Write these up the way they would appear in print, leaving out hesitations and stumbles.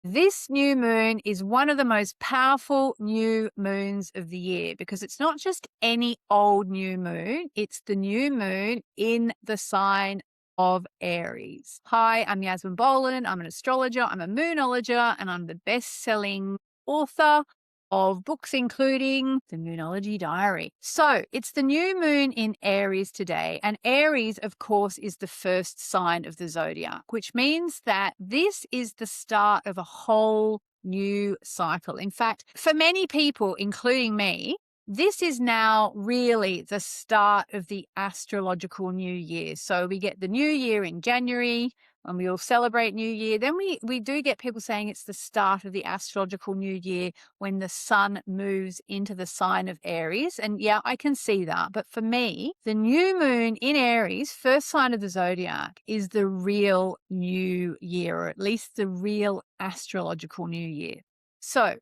This new moon is one of the most powerful new moons of the year because it's not just any old new moon, it's the new moon in the sign of Aries. Hi, I'm Yasmin Boland. I'm an astrologer, I'm a moonologer, and I'm the best-selling author of books including the Moonology Diary. So it's the new moon in Aries today, and Aries, of course, is the first sign of the zodiac, which means that this is the start of a whole new cycle. In fact, for many people, including me, this is now really the start of the astrological new year. So we get the new year in January, and we all celebrate New Year. Then we do get people saying it's the start of the astrological new year when the sun moves into the sign of Aries. And yeah, I can see that. But for me, the new moon in Aries, first sign of the zodiac, is the real new year, or at least the real astrological new year. So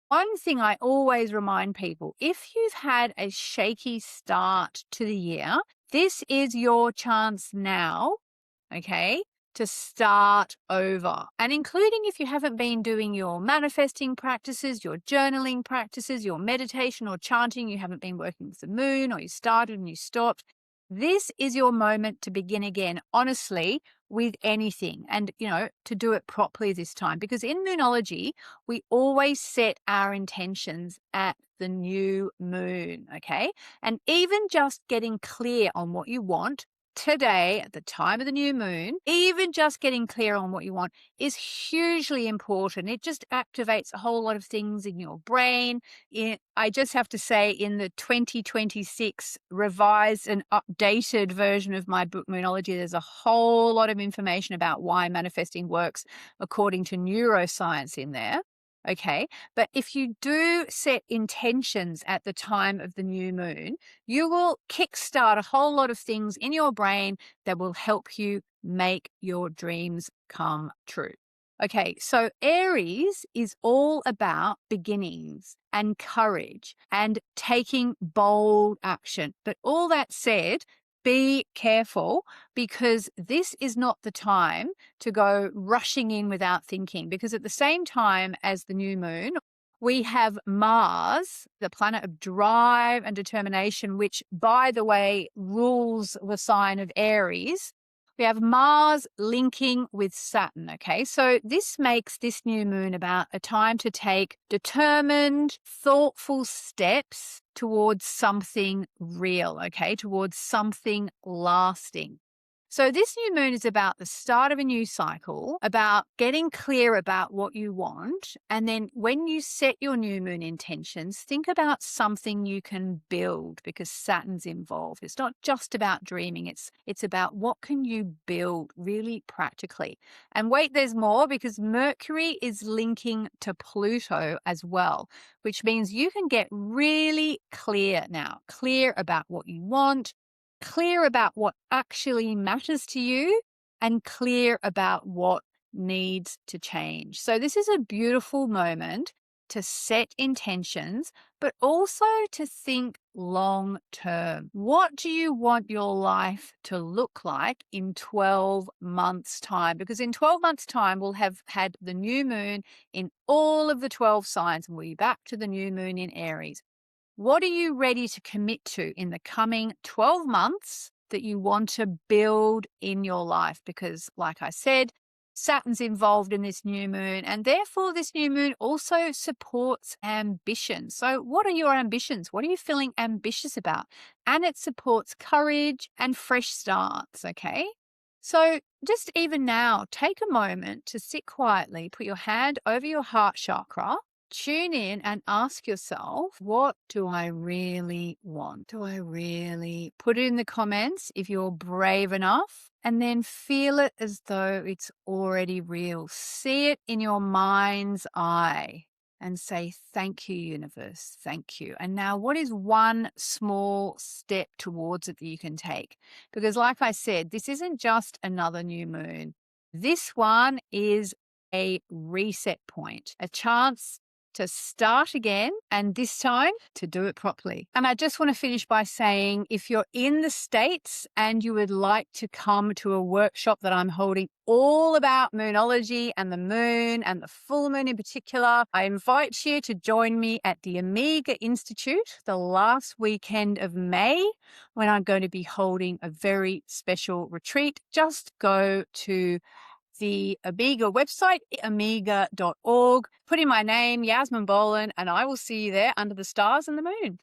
one thing I always remind people, if you've had a shaky start to the year, this is your chance now, okay, to start over. And including if you haven't been doing your manifesting practices, your journaling practices, your meditation or chanting, you haven't been working with the moon, or you started and you stopped, this is your moment to begin again, honestly, with anything, and, to do it properly this time. Because in Moonology, we always set our intentions at the new moon, okay? And even just getting clear on what you want today at the time of the new moon, even just getting clear on what you want is hugely important. It just activates a whole lot of things in your brain. I just have to say, in the 2026 revised and updated version of my book Moonology, there's a whole lot of information about why manifesting works according to neuroscience in there. Okay. But if you do set intentions at the time of the new moon, you will kickstart a whole lot of things in your brain that will help you make your dreams come true. Okay, so Aries is all about beginnings and courage and taking bold action. But all that said, be careful, because this is not the time to go rushing in without thinking, because at the same time as the new moon, we have Mars, the planet of drive and determination, which, by the way, rules the sign of Aries. We have Mars linking with Saturn, okay? So this makes this new moon about a time to take determined, thoughtful steps towards something real, okay? Towards something lasting. So this new moon is about the start of a new cycle, about getting clear about what you want. And then when you set your new moon intentions, think about something you can build, because Saturn's involved. It's not just about dreaming. It's about what can you build really practically. And wait, there's more, because Mercury is linking to Pluto as well, which means you can get really clear now, clear about what you want, clear about what actually matters to you, and clear about what needs to change. So this is a beautiful moment to set intentions, but also to think long term. What do you want your life to look like in 12 months' time? Because in 12 months' time, we'll have had the new moon in all of the 12 signs, and we'll be back to the new moon in Aries. What are you ready to commit to in the coming 12 months that you want to build in your life? Because, like I said, Saturn's involved in this new moon, and therefore this new moon also supports ambition. So what are your ambitions? What are you feeling ambitious about? And it supports courage and fresh starts, okay? So just even now, take a moment to sit quietly, put your hand over your heart chakra, tune in and ask yourself, what do I really want? Do I really? Put it in the comments if you're brave enough, and then feel it as though it's already real. See it in your mind's eye and say, thank you, universe. Thank you. And now, what is one small step towards it that you can take? Because like I said, this isn't just another new moon. This one is a reset point, a chance to start again, and this time to do it properly. And I just want to finish by saying, if you're in the States and you would like to come to a workshop that I'm holding all about moonology and the full moon in particular, I invite you to join me at the Omega Institute the last weekend of May, when I'm going to be holding a very special retreat. Just go to the Omega website, omega.org. Put in my name, Yasmin Boland, and I will see you there under the stars and the moon.